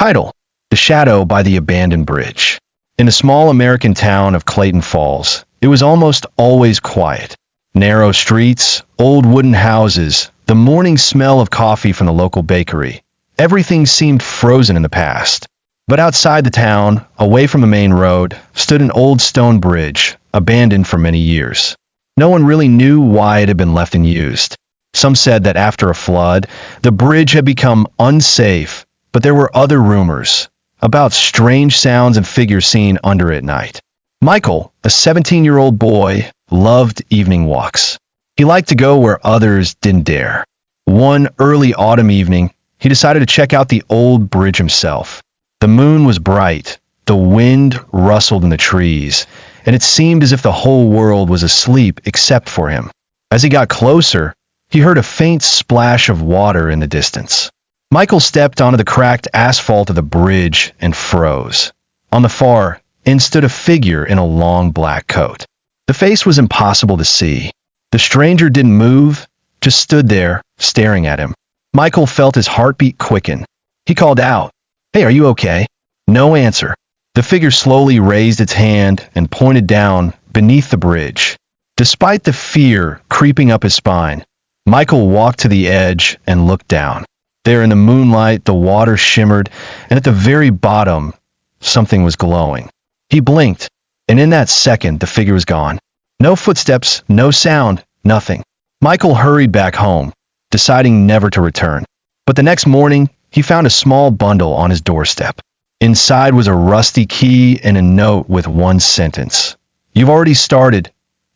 Title: The Shadow by the Abandoned Bridge. In the small American town of Clayton Falls, it was almost always quiet. Narrow streets, old wooden houses, the morning smell of coffee from the local bakery. Everything seemed frozen in the past. But outside the town, away from the main road, stood an old stone bridge, abandoned for many years. No one really knew why it had been left unused. Some said that after a flood, the bridge had become unsafe, but there were other rumors about strange sounds and figures seen under it at night. Michael, a 17-year-old boy, loved evening walks. He liked to go where others didn't dare. One early autumn evening, he decided to check out the old bridge himself. The moon was bright, the wind rustled in the trees, and it seemed as if the whole world was asleep except for him. As he got closer, he heard a faint splash of water in the distance. Michael stepped onto the cracked asphalt of the bridge and froze. On the far end stood a figure in a long black coat. The face was impossible to see. The stranger didn't move, just stood there, staring at him. Michael felt his heartbeat quicken. He called out, "Hey, are you okay?" No answer. The figure slowly raised its hand and pointed down beneath the bridge. Despite the fear creeping up his spine, Michael walked to the edge and looked down. There in the moonlight, the water shimmered, and at the very bottom, something was glowing. He blinked, and in that second, the figure was gone. No footsteps, no sound, nothing. Michael hurried back home, deciding never to return. But the next morning, he found a small bundle on his doorstep. Inside was a rusty key and a note with one sentence. "You've already started.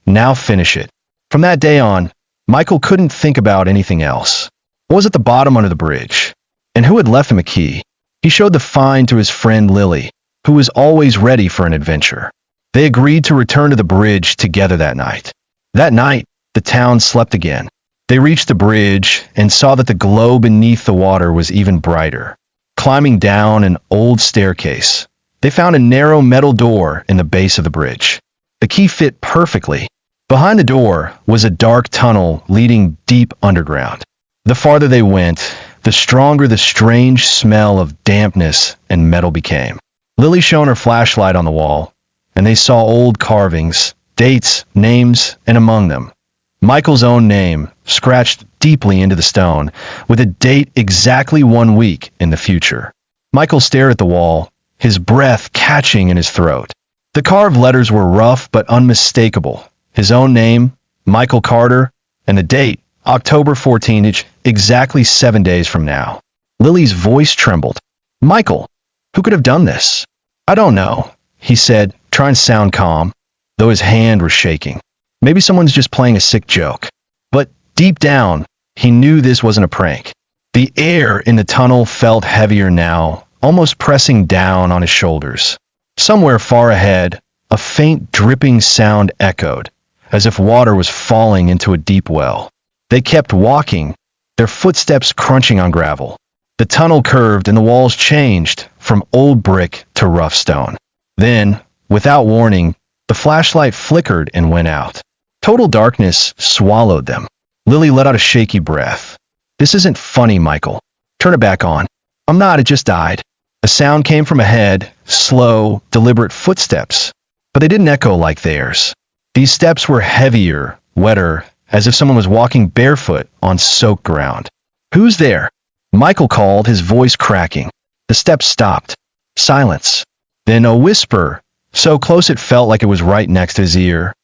Now finish it." From that day on, Michael couldn't think about anything else. What was at the bottom under the bridge? And who had left him a key? He showed the find to his friend Lily, who was always ready for an adventure. They agreed to return to the bridge together that night. That night, the town slept again. They reached the bridge and saw that the glow beneath the water was even brighter. Climbing down an old staircase, they found a narrow metal door in the base of the bridge. The key fit perfectly. Behind the door was a dark tunnel leading deep underground. The farther they went, the stronger the strange smell of dampness and metal became. Lily shone her flashlight on the wall, and they saw old carvings, dates, names, and among them, Michael's own name, scratched deeply into the stone, with a date exactly 1 week in the future. Michael stared at the wall, his breath catching in his throat. The carved letters were rough but unmistakable. His own name, Michael Carter, and the date, October 14th, exactly 7 days from now. Lily's voice trembled. "Michael, who could have done this?" "I don't know," he said, trying to sound calm, though his hand was shaking. Maybe someone's just playing a sick joke. But deep down, he knew this wasn't a prank. The air in the tunnel felt heavier now, almost pressing down on his shoulders. Somewhere far ahead, a faint dripping sound echoed, as if water was falling into a deep well. They kept walking, their footsteps crunching on gravel. The tunnel curved and the walls changed from old brick to rough stone. Then, without warning, the flashlight flickered and went out. Total darkness swallowed them. Lily let out a shaky breath. "This isn't funny, Michael. Turn it back on." "I'm not, it just died." A sound came from ahead, slow, deliberate footsteps, but they didn't echo like theirs. These steps were heavier, wetter, as if someone was walking barefoot on soaked ground. "Who's there?" Michael called, his voice cracking. The steps stopped. Silence. Then a whisper, so close it felt like it was right next to his ear.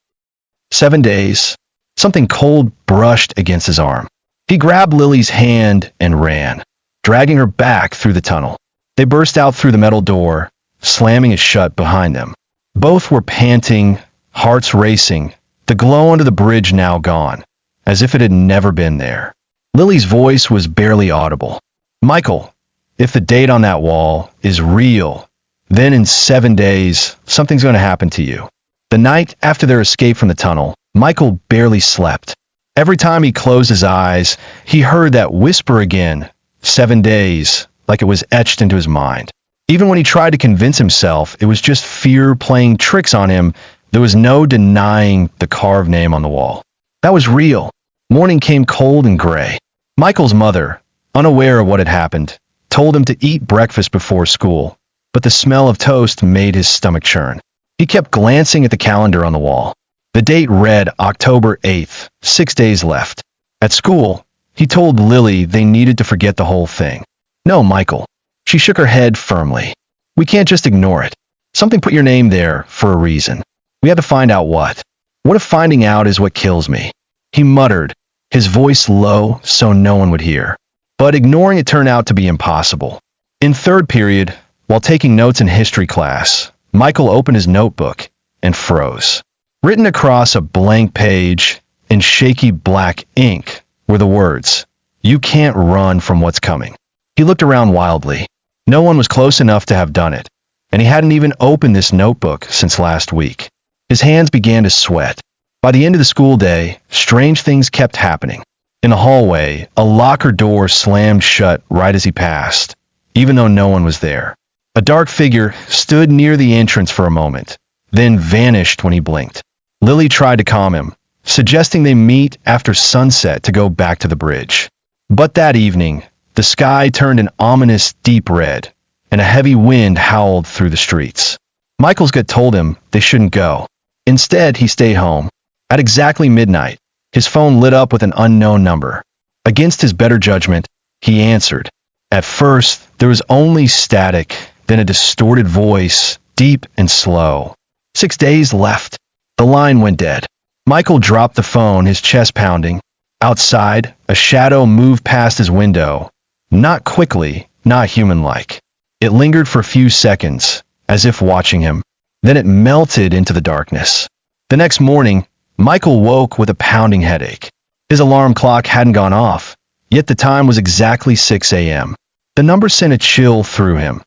7 days. Something cold brushed against his arm. He grabbed Lily's hand and ran, dragging her back through the tunnel. They burst out through the metal door, slamming it shut behind them. Both were panting, hearts racing, the glow under the bridge now gone, as if it had never been there. Lily's voice was barely audible. "Michael, if the date on that wall is real, then in 7 days, something's going to happen to you." The night after their escape from the tunnel, Michael barely slept. Every time he closed his eyes, he heard that whisper again, 7 days, like it was etched into his mind. Even when he tried to convince himself it was just fear playing tricks on him, there was no denying the carved name on the wall. That was real. Morning came cold and gray. Michael's mother, unaware of what had happened, told him to eat breakfast before school, but the smell of toast made his stomach churn. He kept glancing at the calendar on the wall. The date read October 8th, 6 days left. At school, he told Lily they needed to forget the whole thing. No, Michael. She shook her head firmly. We can't just ignore it. Something put your name there for a reason. We have to find out what. What if finding out is what kills me? He muttered, his voice low so no one would hear. But ignoring it turned out to be impossible. In third period, while taking notes in history class, Michael opened his notebook and froze. Written across a blank page in shaky black ink were the words, "You can't run from what's coming." He looked around wildly. No one was close enough to have done it, and he hadn't even opened this notebook since last week. His hands began to sweat. By the end of the school day, strange things kept happening. In the hallway, a locker door slammed shut right as he passed, even though no one was there. A dark figure stood near the entrance for a moment, then vanished when he blinked. Lily tried to calm him, suggesting they meet after sunset to go back to the bridge. But that evening, the sky turned an ominous deep red, and a heavy wind howled through the streets. Michael's gut told him they shouldn't go. Instead, he stayed home. At exactly midnight, his phone lit up with an unknown number. Against his better judgment, he answered. At first, there was only static, then a distorted voice, deep and slow. 6 days left. The line went dead. Michael dropped the phone, his chest pounding. Outside, a shadow moved past his window. Not quickly, not human-like. It lingered for a few seconds, as if watching him. Then it melted into the darkness. The next morning, Michael woke with a pounding headache. His alarm clock hadn't gone off, yet the time was exactly 6 a.m. The number sent a chill through him.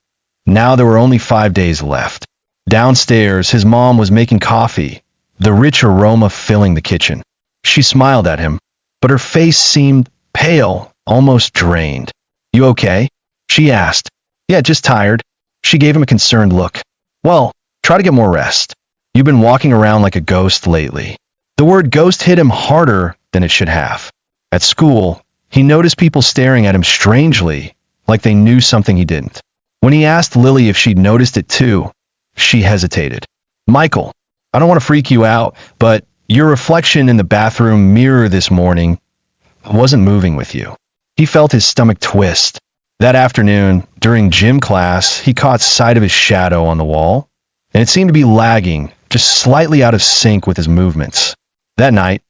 Now there were only 5 days left. Downstairs, his mom was making coffee, the rich aroma filling the kitchen. She smiled at him, but her face seemed pale, almost drained. You okay? She asked. Yeah, just tired. She gave him a concerned look. Well, try to get more rest. You've been walking around like a ghost lately. The word ghost hit him harder than it should have. At school, he noticed people staring at him strangely, like they knew something he didn't. When he asked Lily if she'd noticed it too, she hesitated. Michael, I don't want to freak you out, but your reflection in the bathroom mirror this morning wasn't moving with you. He felt his stomach twist. That afternoon, during gym class, he caught sight of his shadow on the wall, and it seemed to be lagging, just slightly out of sync with his movements. That night,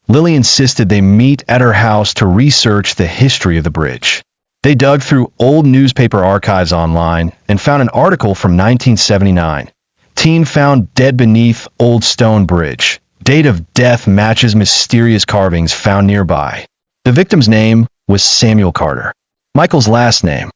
Lily insisted they meet at her house to research the history of the bridge. They dug through old newspaper archives online and found an article from 1979. Teen found dead beneath old stone bridge. Date of death matches mysterious carvings found nearby. The victim's name was Samuel Carter. Michael's last name.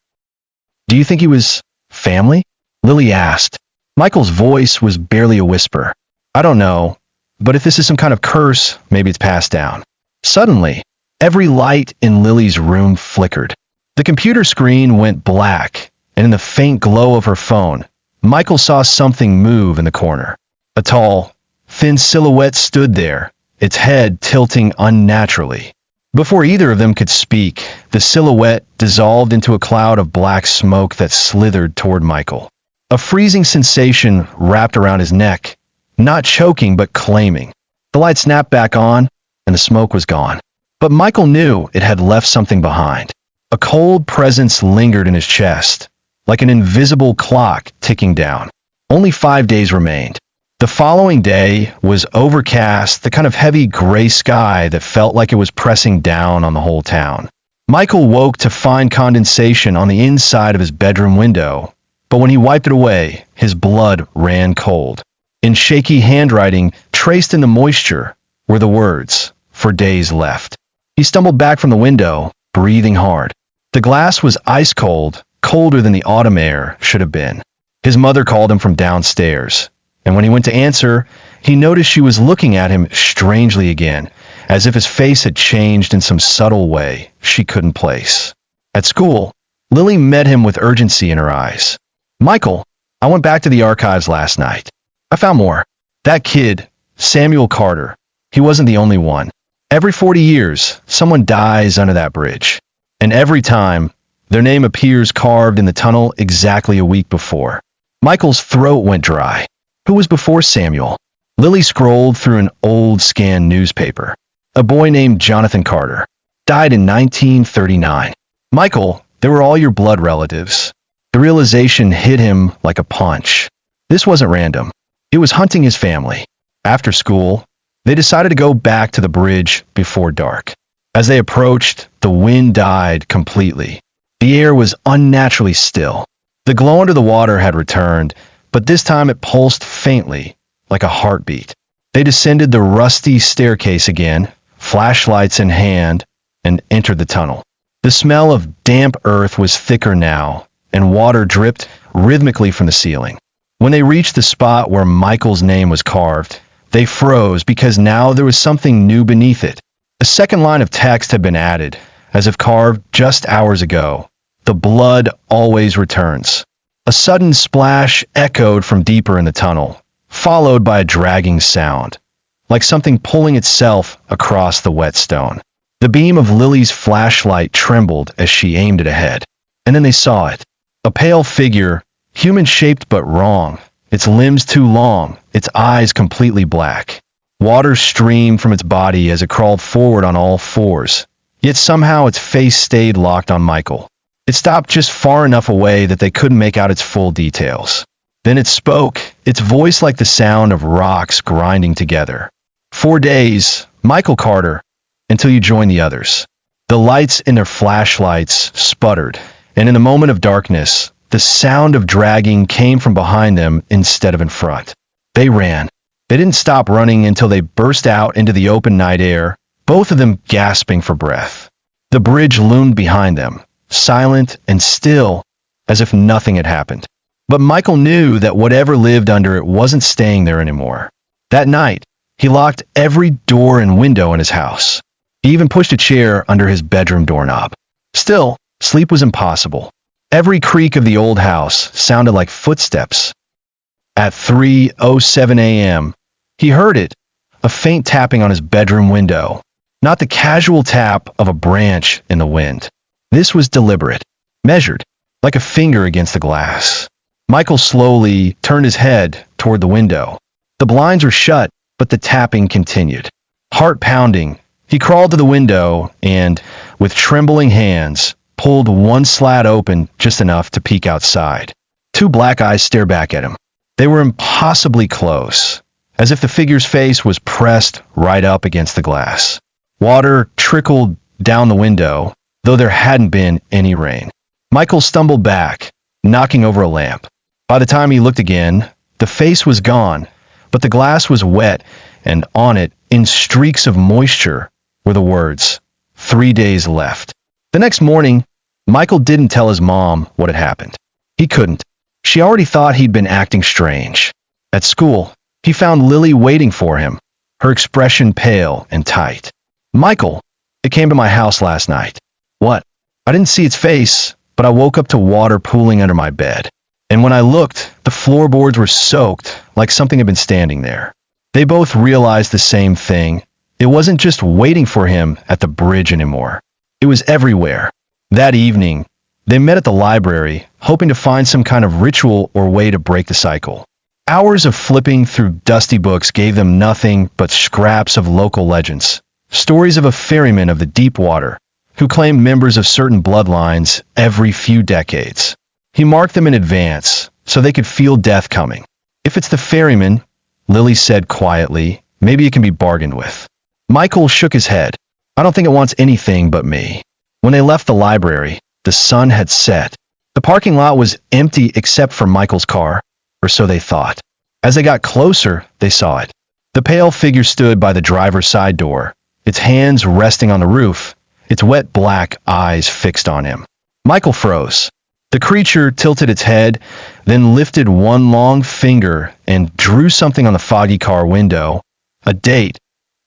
Do you think he was family? Lily asked. Michael's voice was barely a whisper. I don't know, but if this is some kind of curse, maybe it's passed down. Suddenly, every light in Lily's room flickered. The computer screen went black, and in the faint glow of her phone, Michael saw something move in the corner. A tall, thin silhouette stood there, its head tilting unnaturally. Before either of them could speak, the silhouette dissolved into a cloud of black smoke that slithered toward Michael. A freezing sensation wrapped around his neck, not choking but claiming. The light snapped back on, and the smoke was gone. But Michael knew it had left something behind. A cold presence lingered in his chest, like an invisible clock ticking down. Only 5 days remained. The following day was overcast, the kind of heavy gray sky that felt like it was pressing down on the whole town. Michael woke to find condensation on the inside of his bedroom window, but when he wiped it away, his blood ran cold. In shaky handwriting, traced in the moisture, were the words, "For days left." He stumbled back from the window, breathing hard. The glass was ice cold, colder than the autumn air should have been. His mother called him from downstairs, and when he went to answer, he noticed she was looking at him strangely again, as if his face had changed in some subtle way she couldn't place. At school, Lily met him with urgency in her eyes. Michael, I went back to the archives last night. I found more. That kid, Samuel Carter, he wasn't the only one. Every 40 years, someone dies under that bridge. And every time, Their name appears carved in the tunnel exactly a week before. Michael's throat went dry. Who was before Samuel? Lily scrolled through an old scanned newspaper. A boy named Jonathan Carter. Died in 1939. Michael, they were all your blood relatives. The realization hit him like a punch. This wasn't random. It was hunting his family. After school, they decided to go back to the bridge before dark. As they approached, the wind died completely. The air was unnaturally still. The glow under the water had returned, but this time it pulsed faintly, like a heartbeat. They descended the rusty staircase again, flashlights in hand, and entered the tunnel. The smell of damp earth was thicker now, and water dripped rhythmically from the ceiling. When they reached the spot where Michael's name was carved, they froze because now there was something new beneath it. A second line of text had been added, as if carved just hours ago. The blood always returns. A sudden splash echoed from deeper in the tunnel, followed by a dragging sound, like something pulling itself across the wet stone. The beam of Lily's flashlight trembled as she aimed it ahead. And then they saw it. A pale figure, human-shaped but wrong, its limbs too long, its eyes completely black. Water streamed from its body as it crawled forward on all fours, yet somehow its face stayed locked on Michael. It stopped just far enough away that they couldn't make out its full details. Then it spoke, its voice like the sound of rocks grinding together. 4 days, Michael Carter, until you join the others. The lights in their flashlights sputtered, and in a moment of darkness, the sound of dragging came from behind them instead of in front. They ran. They didn't stop running until they burst out into the open night air, both of them gasping for breath. The bridge loomed behind them, silent and still, as if nothing had happened. But Michael knew that whatever lived under it wasn't staying there anymore. That night, he locked every door and window in his house. He even pushed a chair under his bedroom doorknob. Still, sleep was impossible. Every creak of the old house sounded like footsteps. At 3:07 a.m., he heard it, a faint tapping on his bedroom window, not the casual tap of a branch in the wind. This was deliberate, measured, like a finger against the glass. Michael slowly turned his head toward the window. The blinds were shut, but the tapping continued. Heart pounding, he crawled to the window and, with trembling hands, pulled one slat open just enough to peek outside. 2 black eyes stared back at him. They were impossibly close, as if the figure's face was pressed right up against the glass. Water trickled down the window, though there hadn't been any rain. Michael stumbled back, knocking over a lamp. By the time he looked again, the face was gone, but the glass was wet, and on it, in streaks of moisture, were the words, 3 days left. The next morning, Michael didn't tell his mom what had happened. He couldn't. She already thought he'd been acting strange. At school, he found Lily waiting for him, her expression pale and tight. Michael, it came to my house last night. What? I didn't see its face, but I woke up to water pooling under my bed. And when I looked, the floorboards were soaked, like something had been standing there. They both realized the same thing. It wasn't just waiting for him at the bridge anymore. It was everywhere. That evening, they met at the library, hoping to find some kind of ritual or way to break the cycle. Hours of flipping through dusty books gave them nothing but scraps of local legends, stories of a ferryman of the deep water, who claimed members of certain bloodlines every few decades. He marked them in advance, so they could feel death coming. If it's the ferryman, Lily said quietly, maybe it can be bargained with. Michael shook his head. I don't think it wants anything but me. When they left the library, the sun had set. The parking lot was empty except for Michael's car, or so they thought. As they got closer, they saw it. The pale figure stood by the driver's side door, its hands resting on the roof, its wet black eyes fixed on him. Michael froze. The creature tilted its head, then lifted one long finger and drew something on the foggy car window, a date,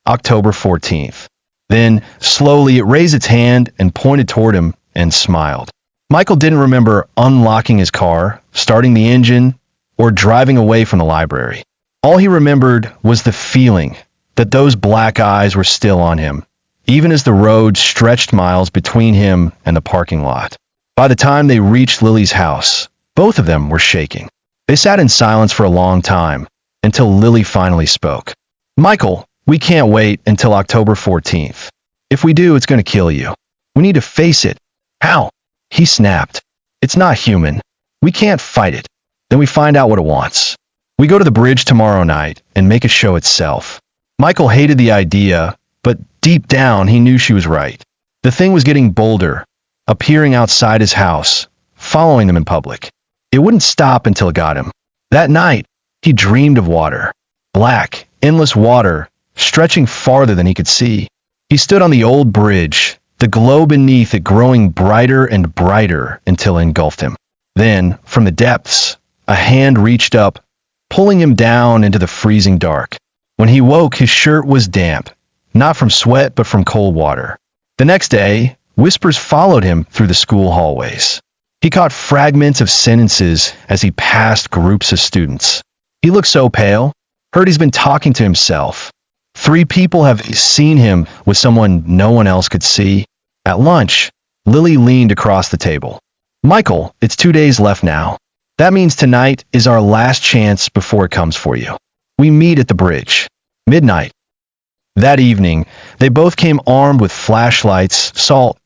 October 14th. Then, slowly, it raised its hand and pointed toward him and smiled. Michael didn't remember unlocking his car, starting the engine, or driving away from the library. All he remembered was the feeling that those black eyes were still on him, even as the road stretched miles between him and the parking lot. By the time they reached Lily's house, both of them were shaking. They sat in silence for a long time, until Lily finally spoke. Michael, we can't wait until October 14th. If we do, it's going to kill you. We need to face it. How? He snapped. It's not human. We can't fight it. Then we find out what it wants. We go to the bridge tomorrow night and make it show itself. Michael hated the idea, but deep down he knew she was right. The thing was getting bolder, appearing outside his house, following them in public. It wouldn't stop until it got him. That night, he dreamed of water. Black, endless water, stretching farther than he could see. He stood on the old bridge, the glow beneath it growing brighter and brighter until it engulfed him. Then, from the depths, a hand reached up, pulling him down into the freezing dark. When he woke, his shirt was damp, not from sweat but from cold water. The next day, whispers followed him through the school hallways. He caught fragments of sentences as he passed groups of students. He looked so pale, heard he's been talking to himself. 3 people have seen him with someone no one else could see. At lunch, Lily leaned across the table. Michael, it's 2 days left now. That means tonight is our last chance before it comes for you. We meet at the bridge. Midnight. That evening, they both came armed with flashlights, salt.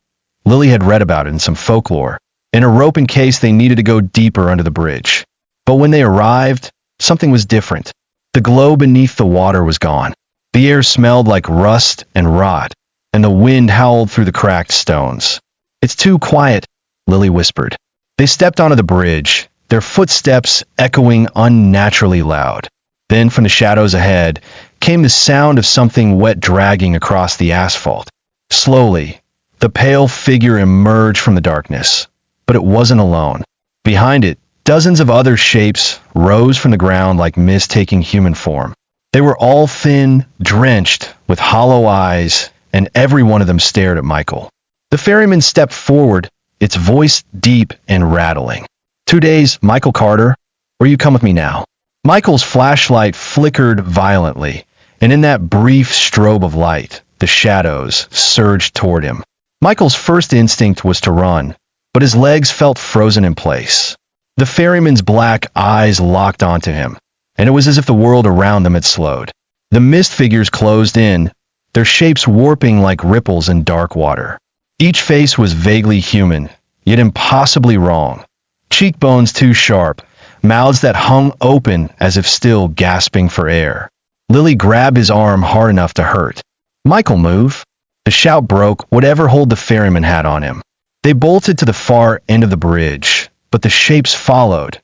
Lily had read about it in some folklore, and a rope in case they needed to go deeper under the bridge. But when they arrived, something was different. The glow beneath the water was gone. The air smelled like rust and rot, and the wind howled through the cracked stones. It's too quiet, Lily whispered. They stepped onto the bridge, their footsteps echoing unnaturally loud. Then from the shadows ahead came the sound of something wet dragging across the asphalt. Slowly, the pale figure emerged from the darkness, but it wasn't alone. Behind it, dozens of other shapes rose from the ground like mist taking human form. They were all thin, drenched, with hollow eyes, and every one of them stared at Michael. The ferryman stepped forward, its voice deep and rattling. 2 days, Michael Carter, or you come with me now. Michael's flashlight flickered violently, and in that brief strobe of light, the shadows surged toward him. Michael's first instinct was to run, but his legs felt frozen in place. The ferryman's black eyes locked onto him, and it was as if the world around them had slowed. The mist figures closed in, their shapes warping like ripples in dark water. Each face was vaguely human, yet impossibly wrong. Cheekbones too sharp, mouths that hung open as if still gasping for air. Lily grabbed his arm hard enough to hurt. Michael, move. The shout broke whatever hold the ferryman had on him. They bolted to the far end of the bridge, but the shapes followed.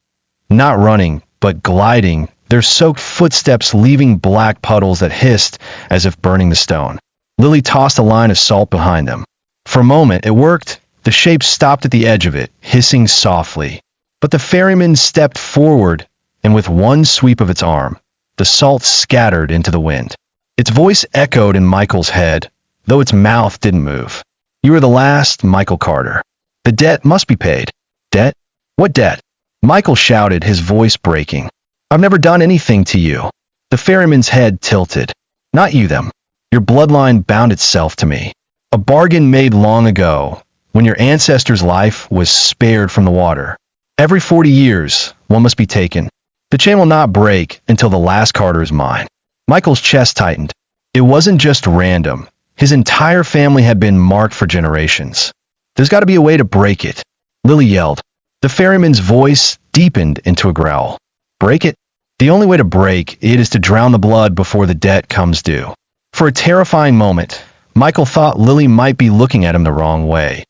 Not running, but gliding, their soaked footsteps leaving black puddles that hissed as if burning the stone. Lily tossed a line of salt behind them. For a moment, it worked. The shape stopped at the edge of it, hissing softly. But the ferryman stepped forward, and with one sweep of its arm, the salt scattered into the wind. Its voice echoed in Michael's head, though its mouth didn't move. You are the last, Michael Carter. The debt must be paid. Debt? What debt? Michael shouted, his voice breaking. I've never done anything to you. The ferryman's head tilted. Not you, them. Your bloodline bound itself to me. A bargain made long ago, when your ancestor's life was spared from the water. Every 40 years, one must be taken. The chain will not break until the last Carter is mine. Michael's chest tightened. It wasn't just random. His entire family had been marked for generations. There's got to be a way to break it. Lily yelled. The ferryman's voice deepened into a growl. Break it? The only way to break it is to drown the blood before the debt comes due. For a terrifying moment, Michael thought Lily might be looking at him the wrong way,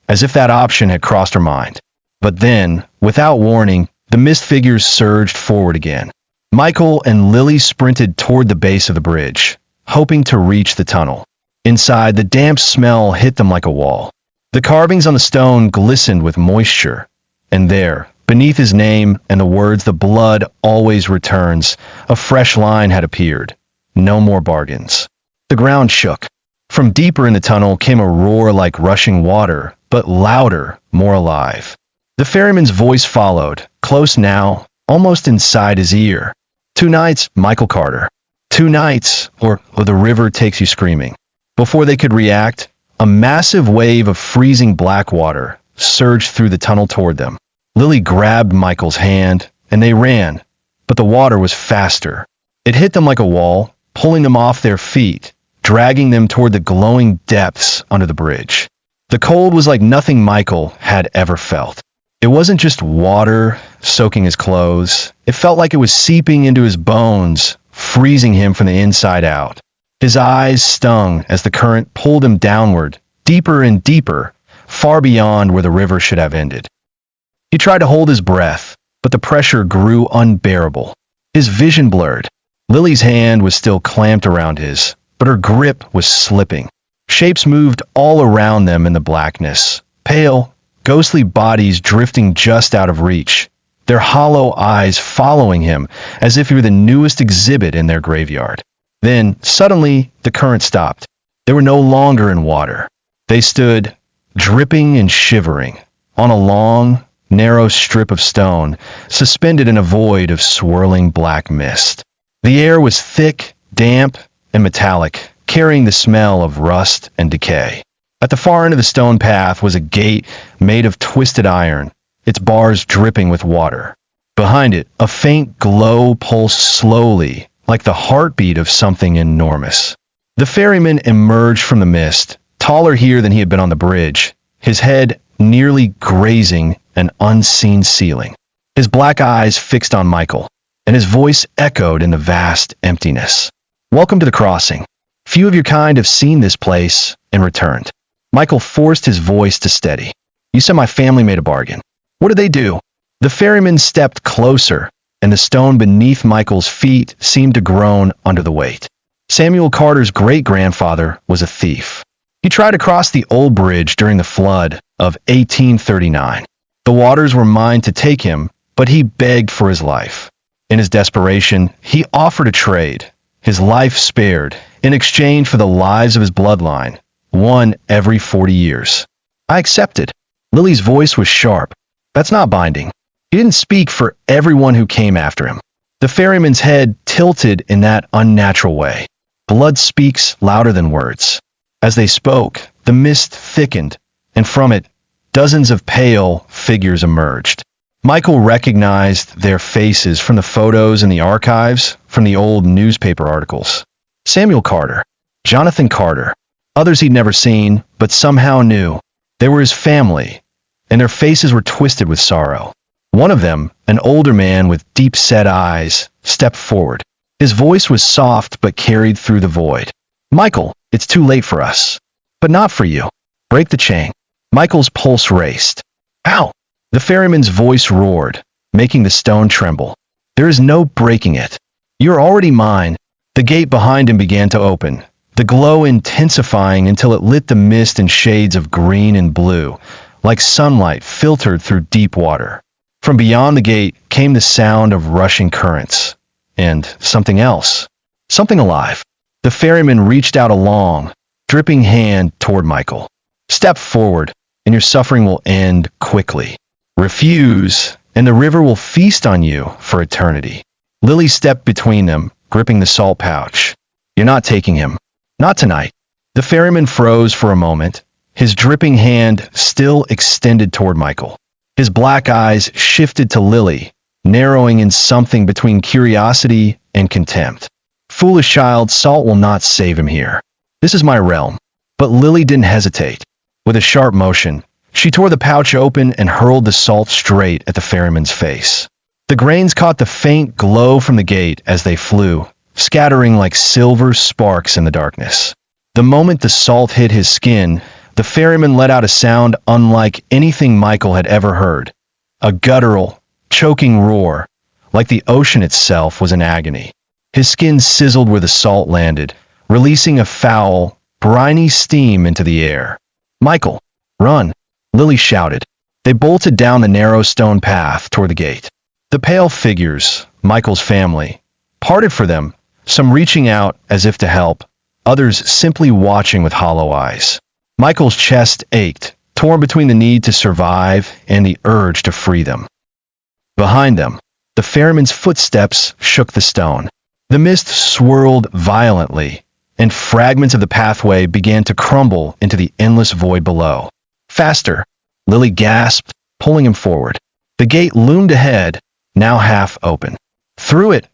as if that option had crossed her mind. But then, without warning, the mist figures surged forward again. Michael and Lily sprinted toward the base of the bridge, hoping to reach the tunnel. Inside, the damp smell hit them like a wall. The carvings on the stone glistened with moisture, and there, beneath his name and the words "the blood always returns," a fresh line had appeared. No more bargains. The ground shook. From deeper in the tunnel came a roar like rushing water, but louder, more alive. The ferryman's voice followed, close now, almost inside his ear. 2 nights, Michael Carter. 2 nights, or the river takes you screaming. Before they could react, a massive wave of freezing black water surged through the tunnel toward them. Lily grabbed Michael's hand, and they ran, but the water was faster. It hit them like a wall, pulling them off their feet, dragging them toward the glowing depths under the bridge. The cold was like nothing Michael had ever felt. It wasn't just water soaking his clothes. It felt like it was seeping into his bones, freezing him from the inside out. His eyes stung as the current pulled him downward, deeper and deeper, far beyond where the river should have ended. He tried to hold his breath, but the pressure grew unbearable. His vision blurred. Lily's hand was still clamped around his, but her grip was slipping. Shapes moved all around them in the blackness, pale, ghostly bodies drifting just out of reach, their hollow eyes following him as if he were the newest exhibit in their graveyard. Then, suddenly, the current stopped. They were no longer in water. They stood, dripping and shivering, on a long, narrow strip of stone, suspended in a void of swirling black mist. The air was thick, damp, and metallic, carrying the smell of rust and decay. At the far end of the stone path was a gate made of twisted iron, its bars dripping with water. Behind it, a faint glow pulsed slowly, like the heartbeat of something enormous. The ferryman emerged from the mist, taller here than he had been on the bridge, his head nearly grazing an unseen ceiling. His black eyes fixed on Michael, and his voice echoed in the vast emptiness. "Welcome to the crossing. Few of your kind have seen this place and returned." Michael forced his voice to steady. "You said my family made a bargain. What did they do?" The ferryman stepped closer, and the stone beneath Michael's feet seemed to groan under the weight. Samuel Carter's great-grandfather was a thief. He tried to cross the old bridge during the flood of 1839. The waters were mine to take him, but he begged for his life. In his desperation, he offered a trade, his life spared, in exchange for the lives of his bloodline, one every 40 years. I accepted. Lily's voice was sharp. That's not binding. He didn't speak for everyone who came after him. The ferryman's head tilted in that unnatural way. Blood speaks louder than words. As they spoke, the mist thickened, and from it, dozens of pale figures emerged. Michael recognized their faces from the photos in the archives, from the old newspaper articles. Samuel Carter, Jonathan Carter, others he'd never seen, but somehow knew. They were his family, and their faces were twisted with sorrow. One of them, an older man with deep-set eyes, stepped forward. His voice was soft but carried through the void. "Michael, it's too late for us. But not for you. Break the chain." Michael's pulse raced. "Ow!" The ferryman's voice roared, making the stone tremble. "There is no breaking it. You're already mine." The gate behind him began to open, the glow intensifying until it lit the mist in shades of green and blue, like sunlight filtered through deep water. From beyond the gate came the sound of rushing currents, and something else, something alive. The ferryman reached out a long, dripping hand toward Michael. "Step forward, and your suffering will end quickly. Refuse, and the river will feast on you for eternity." Lily stepped between them, gripping the salt pouch. "You're not taking him. Not tonight." The ferryman froze for a moment, his dripping hand still extended toward Michael. His black eyes shifted to Lily, narrowing in something between curiosity and contempt. "Foolish child, salt will not save him here. This is my realm." But Lily didn't hesitate. With a sharp motion, she tore the pouch open and hurled the salt straight at the ferryman's face. The grains caught the faint glow from the gate as they flew, scattering like silver sparks in the darkness. The moment the salt hit his skin, the ferryman let out a sound unlike anything Michael had ever heard. A guttural, choking roar, like the ocean itself was in agony. His skin sizzled where the salt landed, releasing a foul, briny steam into the air. "Michael, run!" Lily shouted. They bolted down the narrow stone path toward the gate. The pale figures, Michael's family, parted for them, some reaching out as if to help, others simply watching with hollow eyes. Michael's chest ached, torn between the need to survive and the urge to free them. Behind them, the ferryman's footsteps shook the stone. The mist swirled violently, and fragments of the pathway began to crumble into the endless void below. "Faster!" Lily gasped, pulling him forward. The gate loomed ahead, now half open. Through it,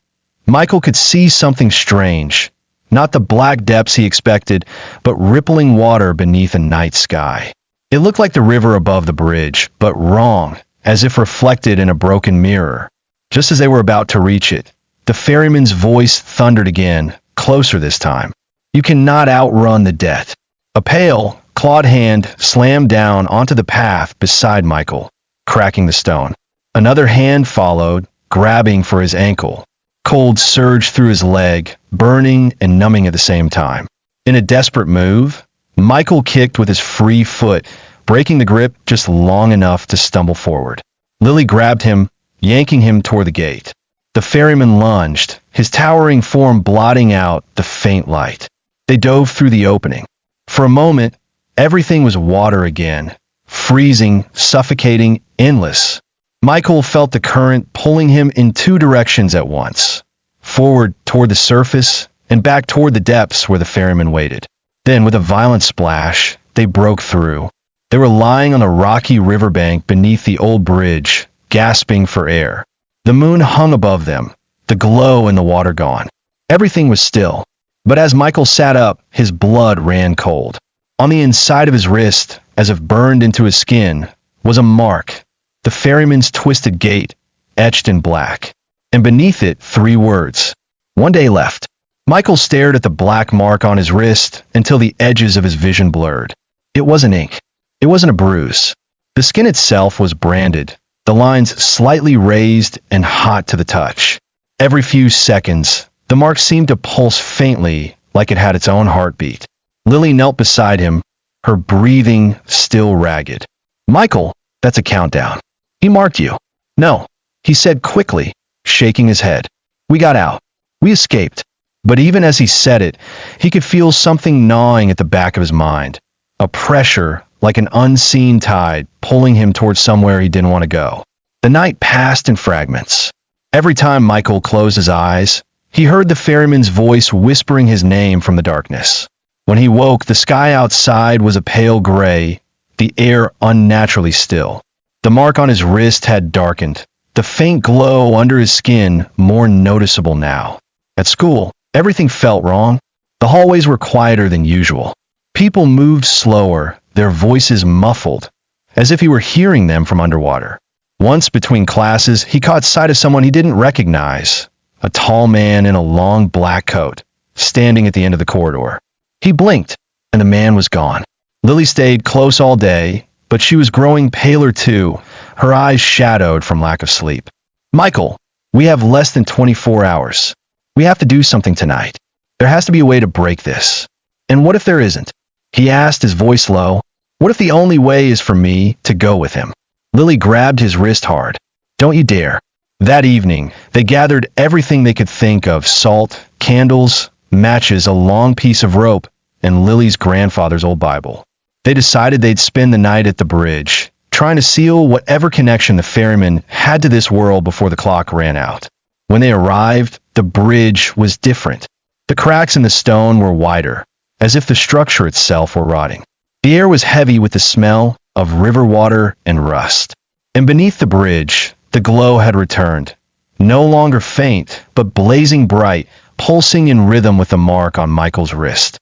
Michael could see something strange. Not the black depths he expected, but rippling water beneath a night sky. It looked like the river above the bridge, but wrong, as if reflected in a broken mirror. Just as they were about to reach it, the ferryman's voice thundered again, closer this time. You cannot outrun the debt. A pale, clawed hand slammed down onto the path beside Michael, cracking the stone. Another hand followed, grabbing for his ankle. Cold surged through his leg, burning and numbing at the same time. In a desperate move, Michael kicked with his free foot, breaking the grip just long enough to stumble forward. Lily grabbed him, yanking him toward the gate. The ferryman lunged, his towering form blotting out the faint light. They dove through the opening. For a moment, everything was water again, freezing, suffocating, endless. Michael felt the current pulling him in two directions at once, forward toward the surface and back toward the depths where the ferryman waited. Then, with a violent splash, they broke through. They were lying on the rocky riverbank beneath the old bridge, gasping for air. The moon hung above them, the glow in the water gone. Everything was still, but as Michael sat up, his blood ran cold. On the inside of his wrist, as if burned into his skin, was a mark. The ferryman's twisted gait, etched in black, and beneath it 3 words. 1 day left. Michael stared at the black mark on his wrist until the edges of his vision blurred. It wasn't ink. It wasn't a bruise. The skin itself was branded, the lines slightly raised and hot to the touch. Every few seconds, the mark seemed to pulse faintly, like it had its own heartbeat. Lily knelt beside him, her breathing still ragged. Michael, that's a countdown. He marked you. No, he said quickly, shaking his head. We got out. We escaped. But even as he said it, he could feel something gnawing at the back of his mind. A pressure, like an unseen tide, pulling him towards somewhere he didn't want to go. The night passed in fragments. Every time Michael closed his eyes, he heard the ferryman's voice whispering his name from the darkness. When he woke, the sky outside was a pale gray, the air unnaturally still. The mark on his wrist had darkened, the faint glow under his skin more noticeable now. At school, everything felt wrong. The hallways were quieter than usual. People moved slower, their voices muffled, as if he were hearing them from underwater. Once between classes, he caught sight of someone he didn't recognize, a tall man in a long black coat, standing at the end of the corridor. He blinked, and the man was gone. Lily stayed close all day, but she was growing paler too, her eyes shadowed from lack of sleep. Michael, we have less than 24 hours. We have to do something tonight. There has to be a way to break this. And what if there isn't? He asked, his voice low. What if the only way is for me to go with him? Lily grabbed his wrist hard. Don't you dare. That evening, they gathered everything they could think of: salt, candles, matches, a long piece of rope, and Lily's grandfather's old Bible. They decided they'd spend the night at the bridge, trying to seal whatever connection the ferryman had to this world before the clock ran out. When they arrived, the bridge was different. The cracks in the stone were wider, as if the structure itself were rotting. The air was heavy with the smell of river water and rust. And beneath the bridge, the glow had returned, no longer faint, but blazing bright, pulsing in rhythm with the mark on Michael's wrist.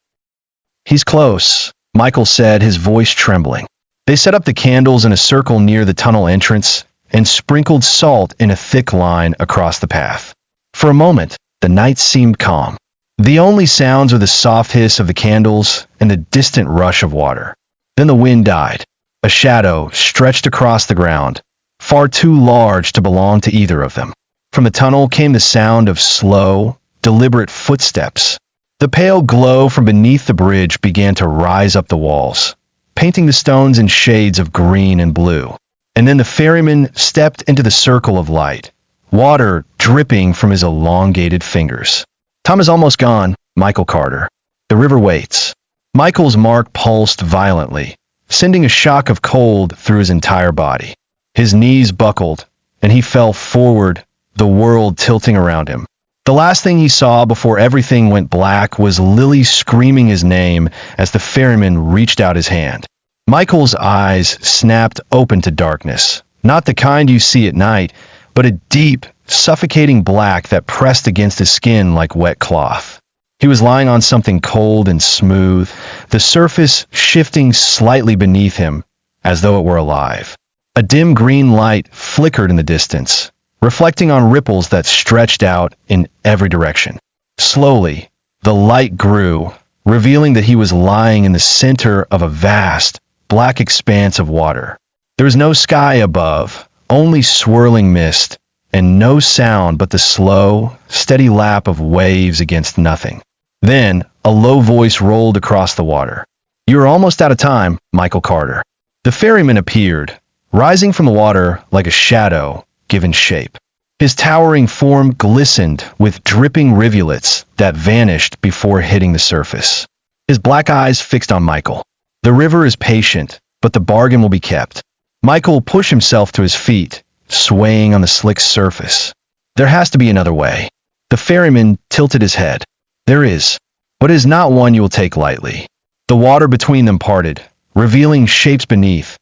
He's close, Michael said, his voice trembling. They set up the candles in a circle near the tunnel entrance and sprinkled salt in a thick line across the path. For a moment, the night seemed calm. The only sounds were the soft hiss of the candles and the distant rush of water. Then the wind died. A shadow stretched across the ground, far too large to belong to either of them. From the tunnel came the sound of slow, deliberate footsteps. The pale glow from beneath the bridge began to rise up the walls, painting the stones in shades of green and blue. And then the ferryman stepped into the circle of light, water dripping from his elongated fingers. Time is almost gone, Michael Carter. The river waits. Michael's mark pulsed violently, sending a shock of cold through his entire body. His knees buckled, and he fell forward, the world tilting around him. The last thing he saw before everything went black was Lily screaming his name as the ferryman reached out his hand. Michael's eyes snapped open to darkness. Not the kind you see at night, but a deep, suffocating black that pressed against his skin like wet cloth. He was lying on something cold and smooth, the surface shifting slightly beneath him, as though it were alive. A dim green light flickered in the distance, reflecting on ripples that stretched out in every direction. Slowly, the light grew, revealing that he was lying in the center of a vast, black expanse of water. There was no sky above, only swirling mist, and no sound but the slow, steady lap of waves against nothing. Then, a low voice rolled across the water. "You are almost out of time, Michael Carter." The ferryman appeared, rising from the water like a shadow given shape. His towering form glistened with dripping rivulets that vanished before hitting the surface. His black eyes fixed on Michael. "The river is patient, but the bargain will be kept." Michael pushed himself to his feet, swaying on the slick surface. "There has to be another way." The ferryman tilted his head. "There is, but it is not one you will take lightly." The water between them parted, revealing shapes beneath,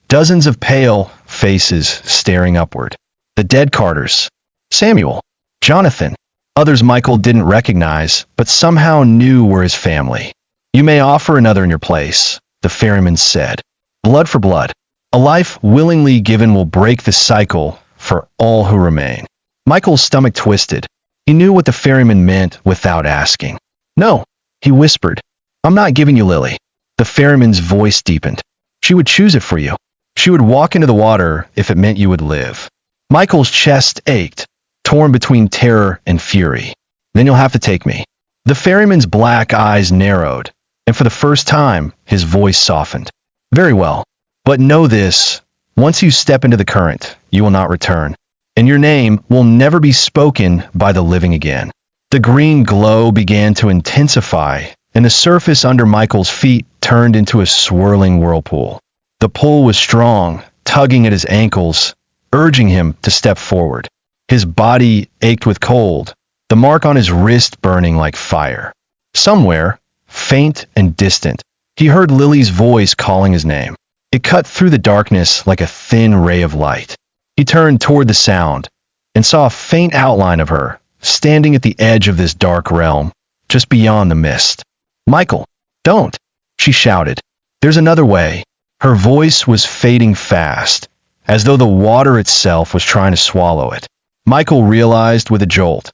dozens of pale faces staring upward. The dead Carters. Samuel. Jonathan. Others Michael didn't recognize, but somehow knew were his family. "You may offer another in your place," the ferryman said. "Blood for blood. A life willingly given will break the cycle for all who remain." Michael's stomach twisted. He knew what the ferryman meant without asking. "No," he whispered. "I'm not giving you Lily." The ferryman's voice deepened. "She would choose it for you. She would walk into the water if it meant you would live." Michael's chest ached, torn between terror and fury. "Then you'll have to take me." The ferryman's black eyes narrowed, and for the first time, his voice softened. "Very well. But know this, once you step into the current, you will not return, and your name will never be spoken by the living again." The green glow began to intensify, and the surface under Michael's feet turned into a swirling whirlpool. The pull was strong, tugging at his ankles, urging him to step forward. His body ached with cold, the mark on his wrist burning like fire. Somewhere, faint and distant, he heard Lily's voice calling his name. It cut through the darkness like a thin ray of light. He turned toward the sound and saw a faint outline of her, standing at the edge of this dark realm, just beyond the mist. "Michael, don't!" she shouted. "There's another way." Her voice was fading fast, as though the water itself was trying to swallow it. Michael realized with a jolt.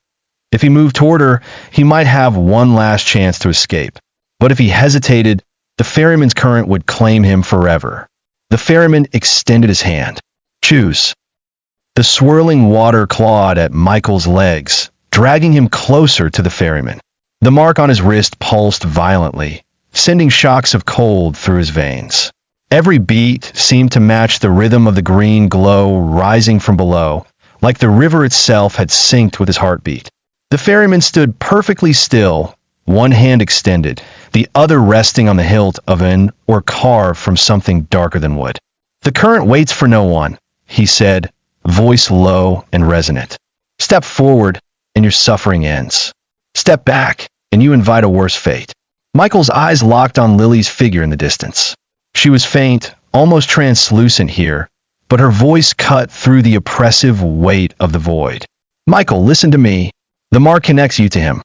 If he moved toward her, he might have one last chance to escape. But if he hesitated, the ferryman's current would claim him forever. The ferryman extended his hand. "Choose." The swirling water clawed at Michael's legs, dragging him closer to the ferryman. The mark on his wrist pulsed violently, sending shocks of cold through his veins. Every beat seemed to match the rhythm of the green glow rising from below, like the river itself had synced with his heartbeat. The ferryman stood perfectly still, one hand extended, the other resting on the hilt of an or carved from something darker than wood. "The current waits for no one," he said, voice low and resonant. "Step forward, and your suffering ends. Step back, and you invite a worse fate." Michael's eyes locked on Lily's figure in the distance. She was faint, almost translucent here, but her voice cut through the oppressive weight of the void. "Michael, listen to me. The mark connects you to him.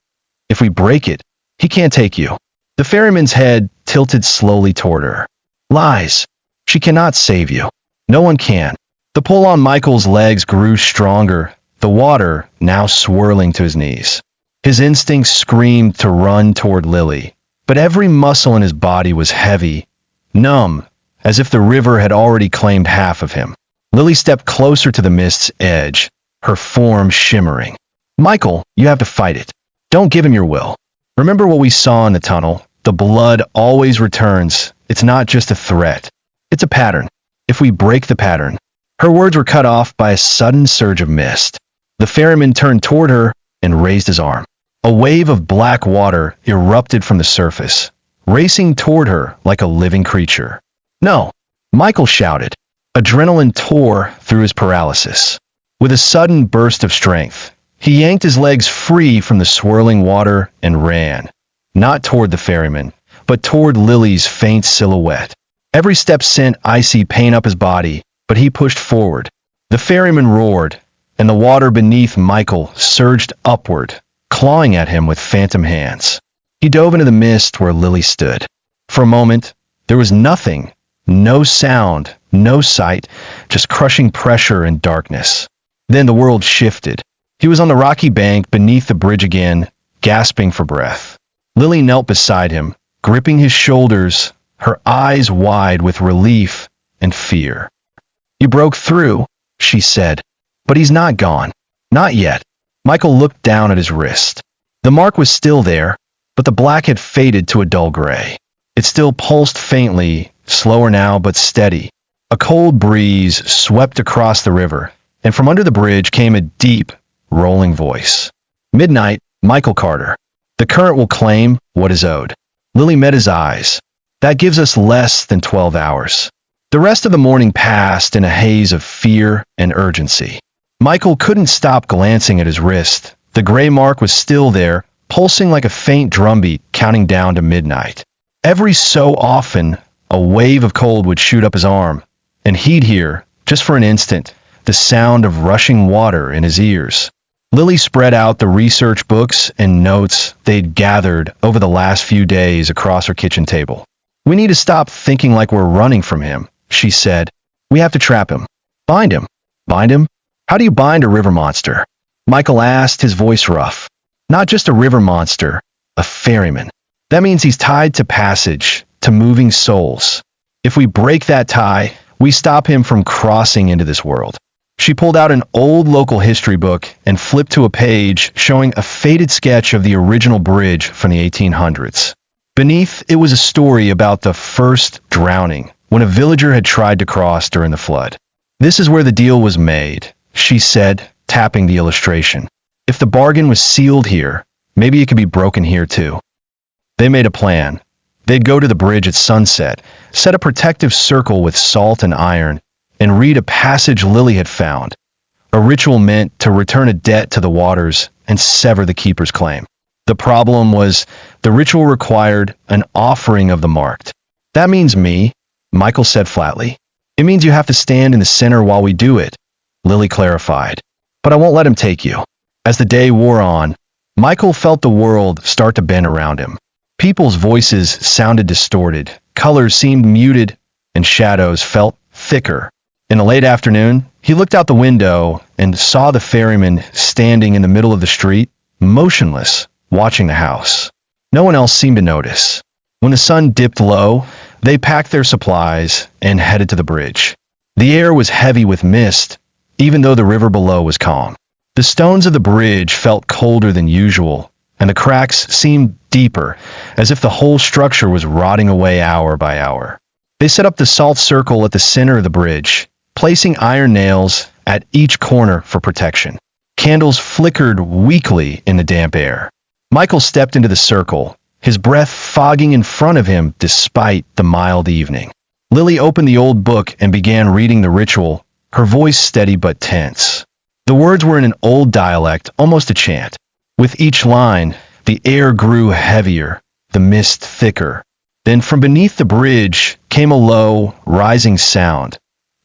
If we break it, he can't take you." The ferryman's head tilted slowly toward her. "Lies. She cannot save you. No one can." The pull on Michael's legs grew stronger, the water now swirling to his knees. His instincts screamed to run toward Lily, but every muscle in his body was heavy, numb, as if the river had already claimed half of him. Lily stepped closer to the mist's edge, her form shimmering. "Michael, you have to fight it. Don't give him your will. Remember what we saw in the tunnel. The blood always returns. It's not just a threat. It's a pattern. If we break the pattern." Her words were cut off by a sudden surge of mist. The ferryman turned toward her and raised his arm. A wave of black water erupted from the surface, racing toward her like a living creature. "No!" Michael shouted. Adrenaline tore through his paralysis. With a sudden burst of strength, he yanked his legs free from the swirling water and ran, not toward the ferryman, but toward Lily's faint silhouette. Every step sent icy pain up his body, but he pushed forward. The ferryman roared, and the water beneath Michael surged upward, clawing at him with phantom hands. He dove into the mist where Lily stood. For a moment, there was nothing, no sound, no sight, just crushing pressure and darkness. Then the world shifted. He was on the rocky bank beneath the bridge again, gasping for breath. Lily knelt beside him, gripping his shoulders, her eyes wide with relief and fear. "You broke through," she said, "but he's not gone. Not yet." Michael looked down at his wrist. The mark was still there, but the black had faded to a dull gray. It still pulsed faintly, slower now but steady. A cold breeze swept across the river, and from under the bridge came a deep, rolling voice. "Midnight, Michael Carter. The current will claim what is owed." Lily met his eyes. "That gives us less than 12 hours." The rest of the morning passed in a haze of fear and urgency. Michael couldn't stop glancing at his wrist. The gray mark was still there, pulsing like a faint drumbeat, counting down to midnight. Every so often, a wave of cold would shoot up his arm, and he'd hear, just for an instant, the sound of rushing water in his ears. Lily spread out the research books and notes they'd gathered over the last few days across her kitchen table. "We need to stop thinking like we're running from him," she said. "We have to trap him. Bind him." "Bind him? How do you bind a river monster?" Michael asked, his voice rough. "Not just a river monster, a ferryman. That means he's tied to passage, to moving souls. If we break that tie, we stop him from crossing into this world." She pulled out an old local history book and flipped to a page showing a faded sketch of the original bridge from the 1800s. Beneath, it was a story about the first drowning, when a villager had tried to cross during the flood. "This is where the deal was made," she said, tapping the illustration. "If the bargain was sealed here, maybe it could be broken here too." They made a plan. They'd go to the bridge at sunset, set a protective circle with salt and iron, and read a passage Lily had found, a ritual meant to return a debt to the waters and sever the keeper's claim. The problem was the ritual required an offering of the marked. "That means me," Michael said flatly. "It means you have to stand in the center while we do it," Lily clarified. "But I won't let him take you." As the day wore on, Michael felt the world start to bend around him. People's voices sounded distorted, colors seemed muted, and shadows felt thicker. In the late afternoon, he looked out the window and saw the ferryman standing in the middle of the street, motionless, watching the house. No one else seemed to notice. When the sun dipped low, they packed their supplies and headed to the bridge. The air was heavy with mist, even though the river below was calm. The stones of the bridge felt colder than usual, and the cracks seemed deeper, as if the whole structure was rotting away hour by hour. They set up the salt circle at the center of the bridge, placing iron nails at each corner for protection. Candles flickered weakly in the damp air. Michael stepped into the circle, his breath fogging in front of him despite the mild evening. Lily opened the old book and began reading the ritual, her voice steady but tense. The words were in an old dialect, almost a chant. With each line, the air grew heavier, the mist thicker. Then from beneath the bridge came a low, rising sound.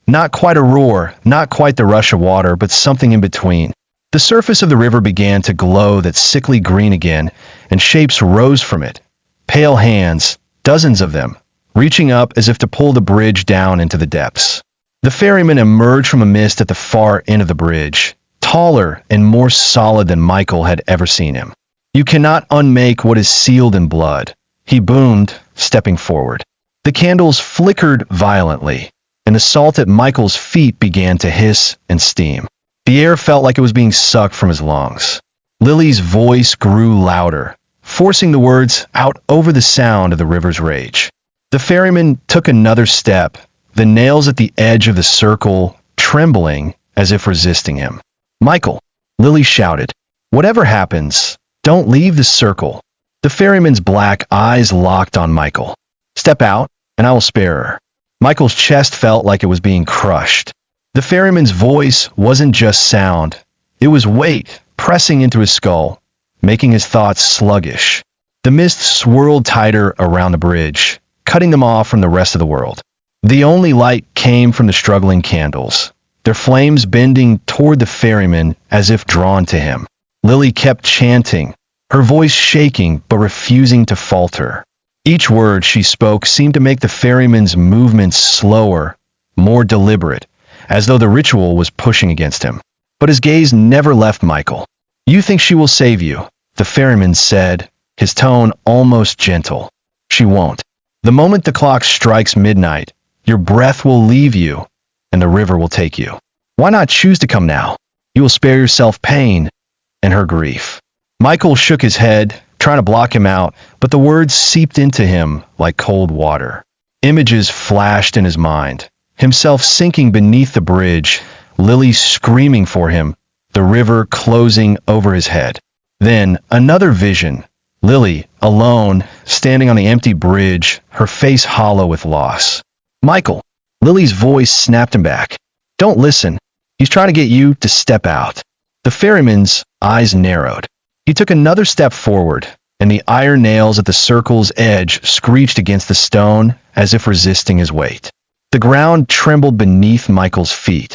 Not quite a roar, not quite the rush of water, but something in between. The surface of the river began to glow that sickly green again, and shapes rose from it. Pale hands, dozens of them, reaching up as if to pull the bridge down into the depths. The ferryman emerged from a mist at the far end of the bridge, taller and more solid than Michael had ever seen him. "You cannot unmake what is sealed in blood," he boomed, stepping forward. The candles flickered violently, and the salt at Michael's feet began to hiss and steam. The air felt like it was being sucked from his lungs. Lily's voice grew louder, forcing the words out over the sound of the river's rage. The ferryman took another step, the nails at the edge of the circle trembling as if resisting him. "Michael," Lily shouted, "whatever happens, don't leave the circle." The ferryman's black eyes locked on Michael. "Step out, and I will spare her." Michael's chest felt like it was being crushed. The ferryman's voice wasn't just sound. It was weight pressing into his skull, making his thoughts sluggish. The mist swirled tighter around the bridge, cutting them off from the rest of the world. The only light came from the struggling candles, their flames bending toward the ferryman as if drawn to him. Lily kept chanting, her voice shaking but refusing to falter. Each word she spoke seemed to make the ferryman's movements slower, more deliberate, as though the ritual was pushing against him. But his gaze never left Michael. "You think she will save you," the ferryman said, his tone almost gentle. "She won't. The moment the clock strikes midnight, your breath will leave you, and the river will take you. Why not choose to come now? You will spare yourself pain and her grief." Michael shook his head, trying to block him out, but the words seeped into him like cold water. Images flashed in his mind, himself sinking beneath the bridge, Lily screaming for him, the river closing over his head. Then another vision, Lily, alone, standing on the empty bridge, her face hollow with loss. "Michael," Lily's voice snapped him back. "Don't listen. He's trying to get you to step out." The ferryman's eyes narrowed. He took another step forward, and the iron nails at the circle's edge screeched against the stone as if resisting his weight. The ground trembled beneath Michael's feet.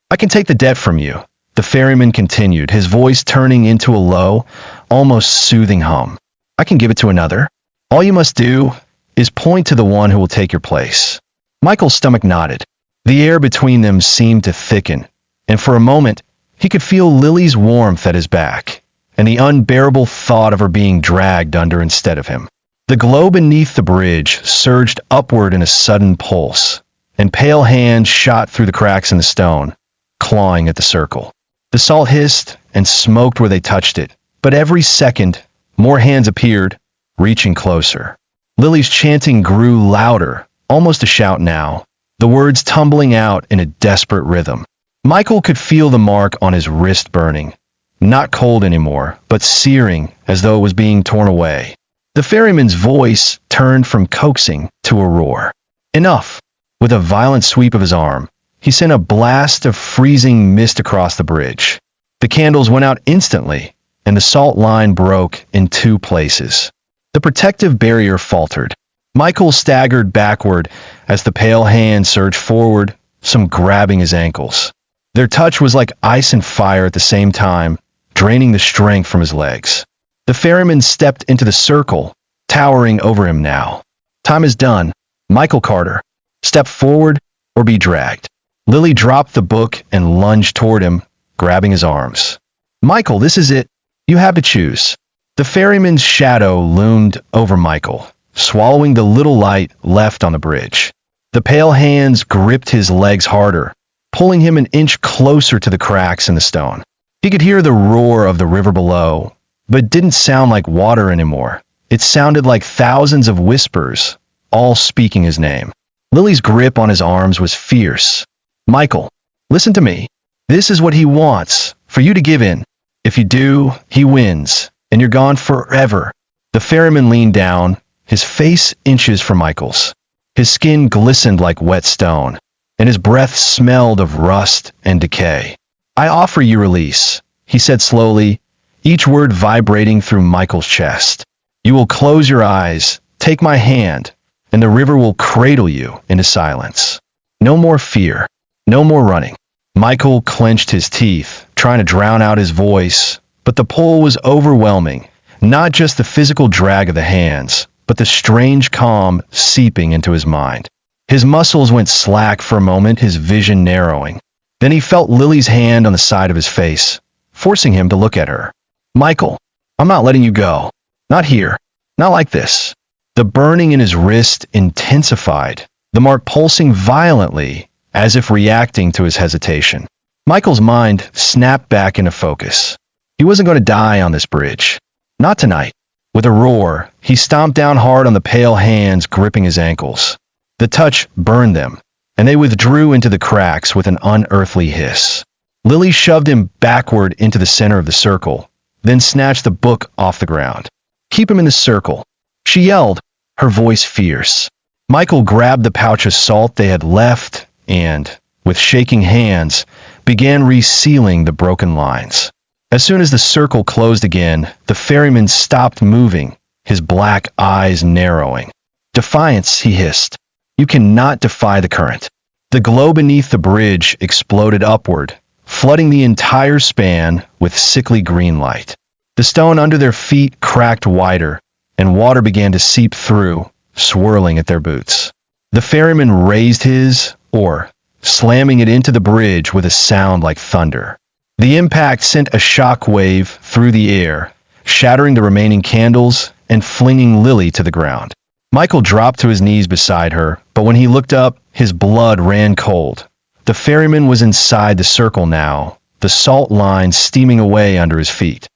"I can take the debt from you," the ferryman continued, his voice turning into a low, almost soothing hum. "I can give it to another. All you must do is point to the one who will take your place." Michael's stomach knotted. The air between them seemed to thicken, and for a moment he could feel Lily's warmth at his back, and the unbearable thought of her being dragged under instead of him. The glow beneath the bridge surged upward in a sudden pulse, and pale hands shot through the cracks in the stone, clawing at the circle. The salt hissed and smoked where they touched it, but every second more hands appeared, reaching closer. Lily's chanting grew louder, almost a shout now, the words tumbling out in a desperate rhythm. Michael could feel the mark on his wrist burning, not cold anymore, but searing as though it was being torn away. The ferryman's voice turned from coaxing to a roar. "Enough!" With a violent sweep of his arm, he sent a blast of freezing mist across the bridge. The candles went out instantly, and the salt line broke in two places. The protective barrier faltered. Michael staggered backward as the pale hand surged forward, some grabbing his ankles. Their touch was like ice and fire at the same time, draining the strength from his legs. The ferryman stepped into the circle, towering over him now. "Time is done. Michael Carter. Step forward or be dragged." Lily dropped the book and lunged toward him, grabbing his arms. "Michael, this is it. You have to choose." The ferryman's shadow loomed over Michael, swallowing the little light left on the bridge. The pale hands gripped his legs harder, pulling him an inch closer to the cracks in the stone. He could hear the roar of the river below, but it didn't sound like water anymore. It sounded like thousands of whispers, all speaking his name. Lily's grip on his arms was fierce. "Michael, listen to me. This is what he wants, for you to give in. If you do, he wins, and you're gone forever." The ferryman leaned down, his face inches from Michael's. His skin glistened like wet stone, and his breath smelled of rust and decay. "I offer you release," he said slowly, each word vibrating through Michael's chest. "You will close your eyes, take my hand, and the river will cradle you into silence. No more fear, no more running." Michael clenched his teeth, trying to drown out his voice, but the pull was overwhelming, not just the physical drag of the hands, but the strange calm seeping into his mind. His muscles went slack for a moment, his vision narrowing. Then he felt Lily's hand on the side of his face, forcing him to look at her. "Michael, I'm not letting you go. Not here. Not like this." The burning in his wrist intensified, the mark pulsing violently, as if reacting to his hesitation. Michael's mind snapped back into focus. He wasn't going to die on this bridge. Not tonight. With a roar, he stomped down hard on the pale hands gripping his ankles. The touch burned them, and they withdrew into the cracks with an unearthly hiss. Lily shoved him backward into the center of the circle, then snatched the book off the ground. "Keep him in the circle," she yelled, her voice fierce. Michael grabbed the pouch of salt they had left and, with shaking hands, began resealing the broken lines. As soon as the circle closed again, the ferryman stopped moving, his black eyes narrowing. "Defiance," he hissed. You cannot defy the current. The glow beneath the bridge exploded upward, flooding the entire span with sickly green light. The stone under their feet cracked wider, and water began to seep through, swirling at their boots. The ferryman raised his oar, slamming it into the bridge with a sound like thunder. The impact sent a shock wave through the air, shattering the remaining candles and flinging Lily to the ground. Michael dropped to his knees beside her, but when he looked up, his blood ran cold. The ferryman was inside the circle now, the salt line steaming away under his feet.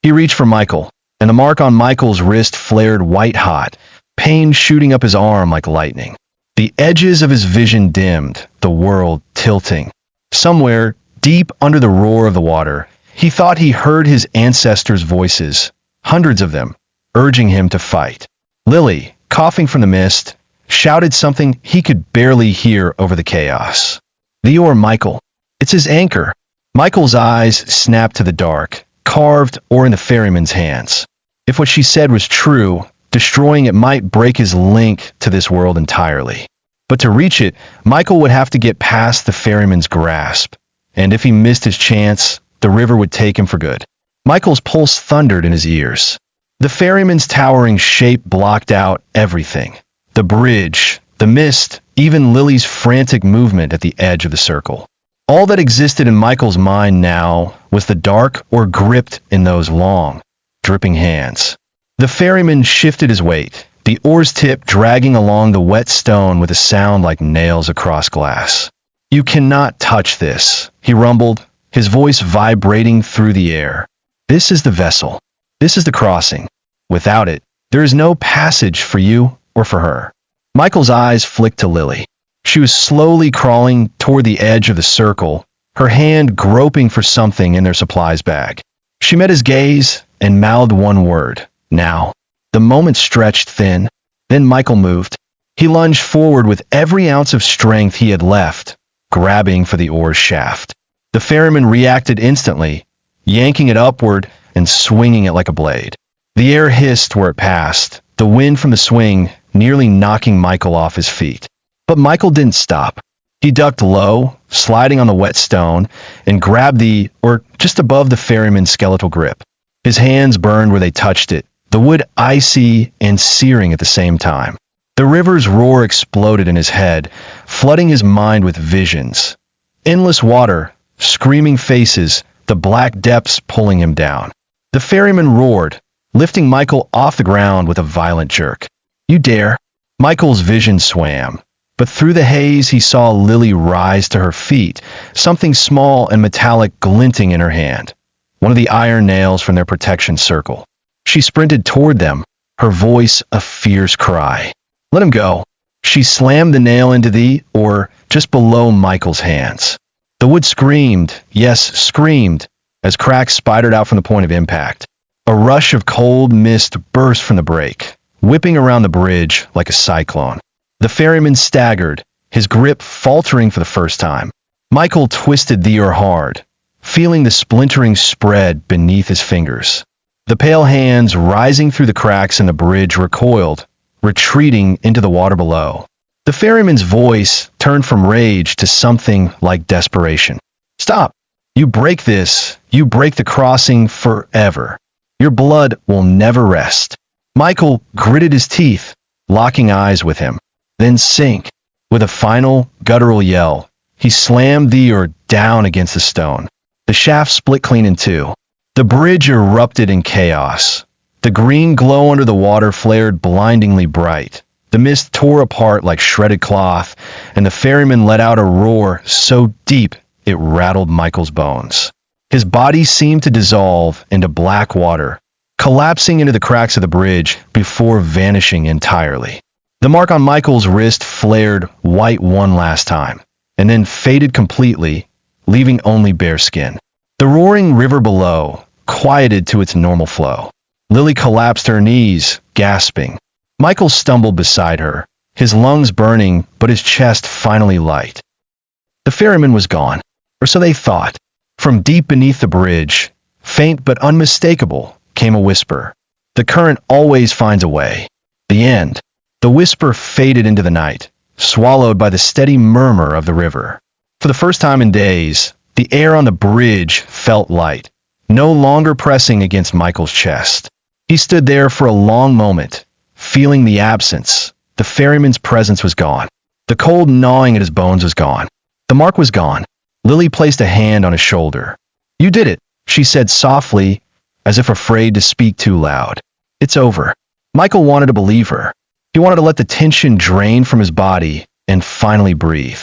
He reached for Michael, and the mark on Michael's wrist flared white-hot, pain shooting up his arm like lightning. The edges of his vision dimmed, the world tilting. Somewhere, deep under the roar of the water, he thought he heard his ancestors' voices, hundreds of them, urging him to fight. Lily, coughing from the mist, shouted something he could barely hear over the chaos. The oar, Michael. It's his anchor. Michael's eyes snapped to the dark, carved or in the ferryman's hands. If what she said was true, destroying it might break his link to this world entirely. But to reach it, Michael would have to get past the ferryman's grasp. And if he missed his chance, the river would take him for good. Michael's pulse thundered in his ears. The ferryman's towering shape blocked out everything. The bridge, the mist, even Lily's frantic movement at the edge of the circle. All that existed in Michael's mind now was the dark or gripped in those long, dripping hands. The ferryman shifted his weight, the oar's tip dragging along the wet stone with a sound like nails across glass. "You cannot touch this," he rumbled, his voice vibrating through the air. "This is the vessel. This is the crossing. Without it, there is no passage for you or for her." Michael's eyes flicked to Lily. She was slowly crawling toward the edge of the circle, her hand groping for something in their supplies bag. She met his gaze and mouthed one word, "Now." The moment stretched thin. Then Michael moved. He lunged forward with every ounce of strength he had left, grabbing for the oar's shaft. The ferryman reacted instantly, yanking it upward and swinging it like a blade. The air hissed where it passed, the wind from the swing nearly knocking Michael off his feet. But Michael didn't stop. He ducked low, sliding on the wet stone, and grabbed or just above the ferryman's skeletal grip. His hands burned where they touched it, the wood icy and searing at the same time. The river's roar exploded in his head, flooding his mind with visions. Endless water, screaming faces, the black depths pulling him down. The ferryman roared, lifting Michael off the ground with a violent jerk. "You dare?" Michael's vision swam, but through the haze he saw Lily rise to her feet, something small and metallic glinting in her hand, one of the iron nails from their protection circle. She sprinted toward them, her voice a fierce cry. "Let him go." She slammed the nail into or just below Michael's hands. The wood screamed, yes, screamed, as cracks spidered out from the point of impact. A rush of cold mist burst from the break, whipping around the bridge like a cyclone. The ferryman staggered, his grip faltering for the first time. Michael twisted the oar hard, feeling the splintering spread beneath his fingers. The pale hands rising through the cracks in the bridge recoiled, retreating into the water below. The ferryman's voice turned from rage to something like desperation. "Stop! You break this, you break the crossing forever. Your blood will never rest." Michael gritted his teeth, locking eyes with him. Then sink. With a final, guttural yell, he slammed the oar down against the stone. The shaft split clean in two. The bridge erupted in chaos. The green glow under the water flared blindingly bright. The mist tore apart like shredded cloth, and the ferryman let out a roar so deep it rattled Michael's bones. His body seemed to dissolve into black water, collapsing into the cracks of the bridge before vanishing entirely. The mark on Michael's wrist flared white one last time, and then faded completely, leaving only bare skin. The roaring river below quieted to its normal flow. Lily collapsed to her knees, gasping. Michael stumbled beside her, his lungs burning, but his chest finally light. The ferryman was gone, or so they thought. From deep beneath the bridge, faint but unmistakable, came a whisper. "The current always finds a way." The end. The whisper faded into the night, swallowed by the steady murmur of the river. For the first time in days, the air on the bridge felt light, no longer pressing against Michael's chest. He stood there for a long moment, feeling the absence. The ferryman's presence was gone. The cold gnawing at his bones was gone. The mark was gone. Lily placed a hand on his shoulder. "You did it," she said softly, as if afraid to speak too loud. "It's over." Michael wanted to believe her. He wanted to let the tension drain from his body and finally breathe.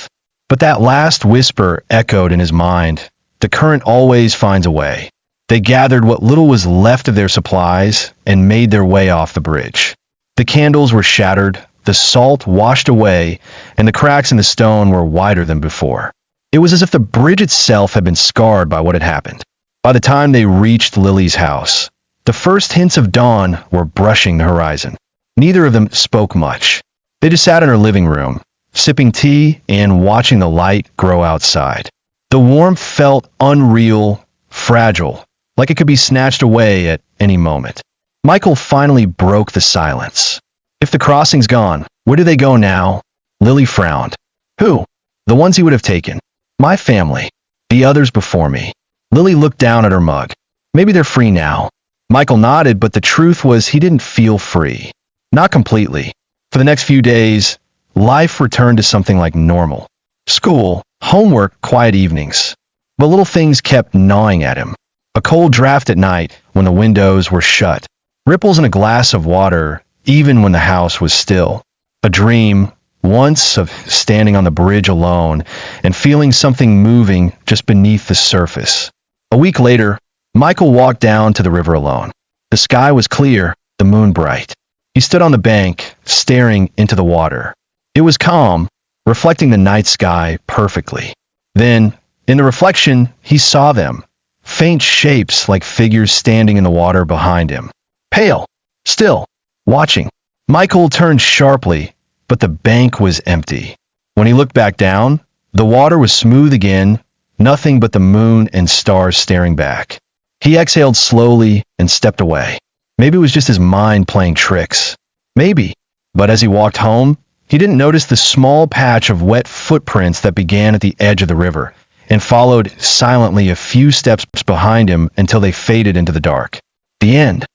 But that last whisper echoed in his mind. The current always finds a way. They gathered what little was left of their supplies and made their way off the bridge. The candles were shattered, the salt washed away, and the cracks in the stone were wider than before. It was as if the bridge itself had been scarred by what had happened. By the time they reached Lily's house, the first hints of dawn were brushing the horizon. Neither of them spoke much. They just sat in her living room, sipping tea and watching the light grow outside. The warmth felt unreal, fragile, like it could be snatched away at any moment. Michael finally broke the silence. "If the crossing's gone, where do they go now?" Lily frowned. "Who?" "The ones he would have taken." "My family. The others before me." Lily looked down at her mug. "Maybe they're free now." Michael nodded, but the truth was he didn't feel free. Not completely. For the next few days, life returned to something like normal. School, homework, quiet evenings. But little things kept gnawing at him. A cold draft at night when the windows were shut. Ripples in a glass of water, even when the house was still. A dream, once, of standing on the bridge alone and feeling something moving just beneath the surface. A week later, Michael walked down to the river alone. The sky was clear, the moon bright. He stood on the bank, staring into the water. It was calm, reflecting the night sky perfectly. Then, in the reflection, he saw them. Faint shapes like figures standing in the water behind him. Pale, still, watching. Michael turned sharply, but the bank was empty. When he looked back down, the water was smooth again, nothing but the moon and stars staring back. He exhaled slowly and stepped away. Maybe it was just his mind playing tricks. Maybe. But as he walked home, he didn't notice the small patch of wet footprints that began at the edge of the river and followed silently a few steps behind him until they faded into the dark. The end.